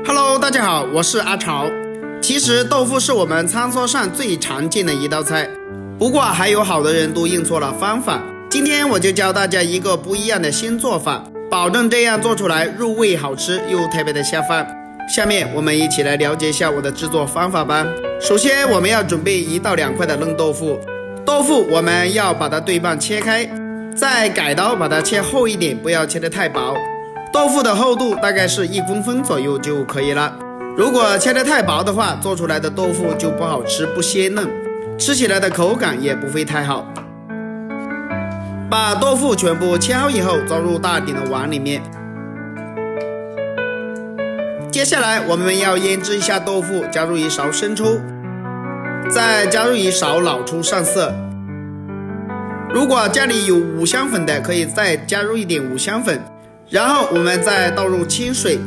Hello， 大家好，我是阿潮。其实豆腐是我们餐桌上最常见的一道菜，不过还有好多人都用错了方法。今天我就教大家一个不一样的新做法，保证这样做出来入味好吃又特别的下饭。下面我们一起来了解一下我的制作方法吧。首先我们要准备1到2块的嫩豆腐，豆腐我们要把它对半切开，再改刀把它切厚一点，不要切得太薄。豆腐的厚度大概是1公分左右就可以了。如果切得太薄的话，做出来的豆腐就不好吃，不鲜嫩，吃起来的口感也不会太好。把豆腐全部切好以后，装入大鼎的碗里面。接下来我们要腌制一下豆腐，加入1勺生抽，再加入1勺老抽上色。如果家里有五香粉的，可以再加入一点五香粉。然后我们再倒入清水，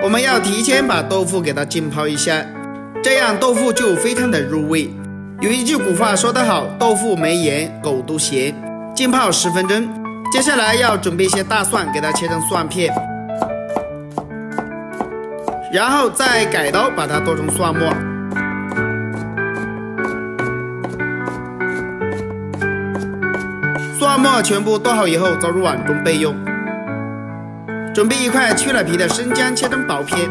我们要提前把豆腐给它浸泡一下，这样豆腐就非常的入味。有一句古话说得好，豆腐没盐狗都嫌。浸泡10分钟。接下来要准备一些大蒜，给它切成蒜片，然后再改刀把它剁成蒜末。蒜末全部剁好以后，装入碗中备用。准备1块去了皮的生姜，切成薄片，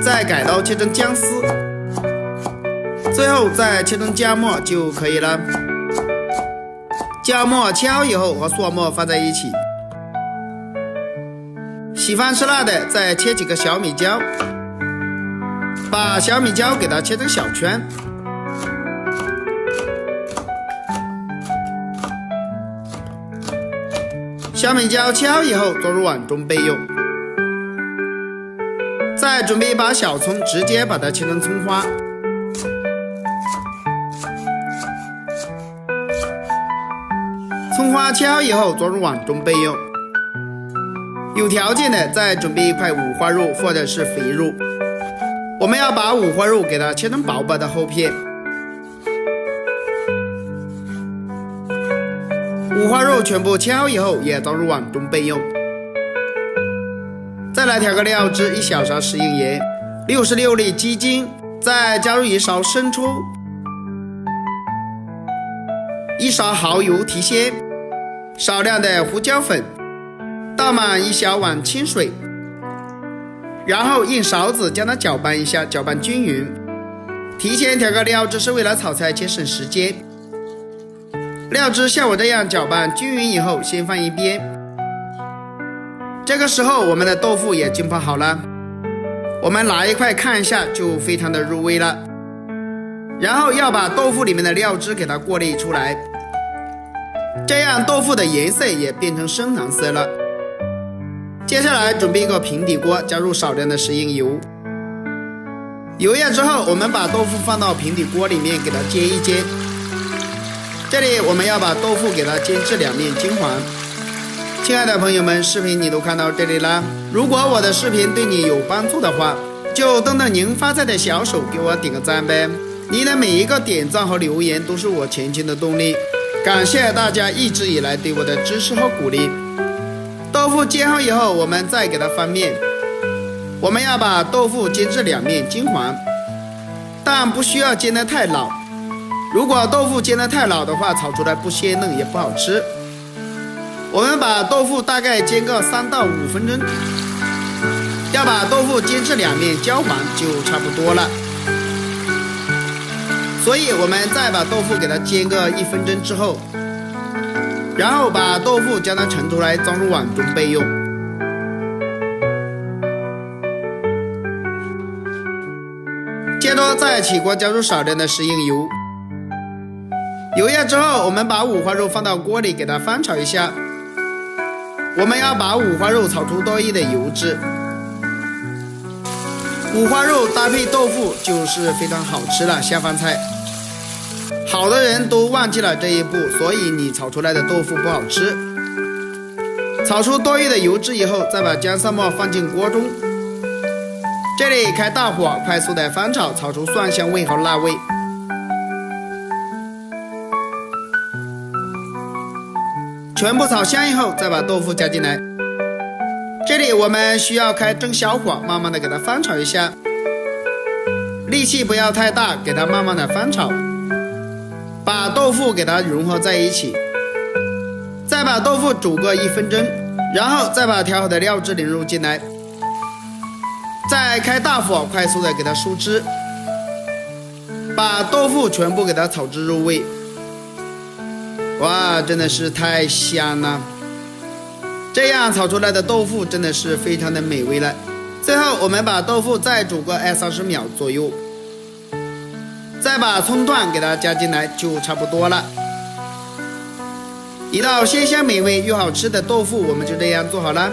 再改刀切成姜丝，最后再切成姜末就可以了。姜末切好以后和蒜末放在一起。喜欢吃辣的再切几个小米椒，把小米椒给它切成小圈。小米椒切好以后装入碗中备用。再准备1把小葱，直接把它切成葱花。葱花切好以后装入碗中备用。有条件的再准备1块五花肉或者是肥肉，我们要把五花肉给它切成薄薄的厚片。五花肉全部切好以后也装入碗中备用。再来调个料汁，1小勺食用盐，66粒鸡精，再加入1勺生抽，1勺蚝油提鲜，少量的胡椒粉，倒满1小碗清水，然后用勺子将它搅拌一下，搅拌均匀。提前调个料汁是为了炒菜节省时间。料汁像我这样搅拌均匀以后先放一边。这个时候我们的豆腐也浸泡好了，我们拿1块看一下，就非常的入味了。然后要把豆腐里面的料汁给它过滤出来，这样豆腐的颜色也变成深蓝色了。接下来准备一个平底锅，加入少量的食用油。油热之后，我们把豆腐放到平底锅里面给它煎一煎。这里我们要把豆腐给它煎至2面金黄。亲爱的朋友们，视频你都看到这里了，如果我的视频对你有帮助的话，就动动您发财的小手给我点个赞呗。您的每一个点赞和留言都是我前进的动力，感谢大家一直以来对我的支持和鼓励。豆腐煎好以后，我们再给它翻面，我们要把豆腐煎至2面金黄，但不需要煎得太老。如果豆腐煎得太老的话，炒出来不鲜嫩也不好吃。我们把豆腐大概煎个3到5分钟，要把豆腐煎至2面焦黄就差不多了。所以我们再把豆腐给它煎个1分钟之后，然后把豆腐将它盛出来，装入碗中备用。接着再起锅，加入少量的食用油。油热之后，我们把五花肉放到锅里给它翻炒一下。我们要把五花肉炒出多余的油脂。五花肉搭配豆腐就是非常好吃的下饭菜。好多人都忘记了这一步，所以你炒出来的豆腐不好吃。炒出多余的油脂以后，再把姜蒜末放进锅中。这里开大火，快速的翻炒，炒出蒜香味和辣味。全部炒香以后，再把豆腐加进来。这里我们需要开中小火，慢慢的给它翻炒一下，力气不要太大，给它慢慢的翻炒，把豆腐给它融合在一起，再把豆腐煮个1分钟，然后再把调好的料汁淋入进来，再开大火快速的给它收汁，把豆腐全部给它炒至入味。哇，真的是太香了！这样炒出来的豆腐真的是非常的美味了。最后我们把豆腐再煮个20-30秒左右，再把葱段给它加进来就差不多了。一道鲜香美味又好吃的豆腐我们就这样做好了，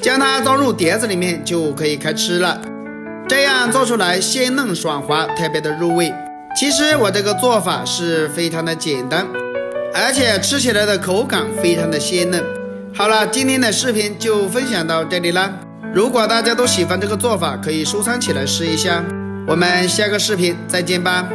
将它装入碟子里面就可以开吃了。这样做出来鲜嫩爽滑，特别的入味。其实我这个做法是非常的简单，而且吃起来的口感非常的鲜嫩。好了，今天的视频就分享到这里了。如果大家都喜欢这个做法，可以收藏起来试一下。我们下个视频再见吧。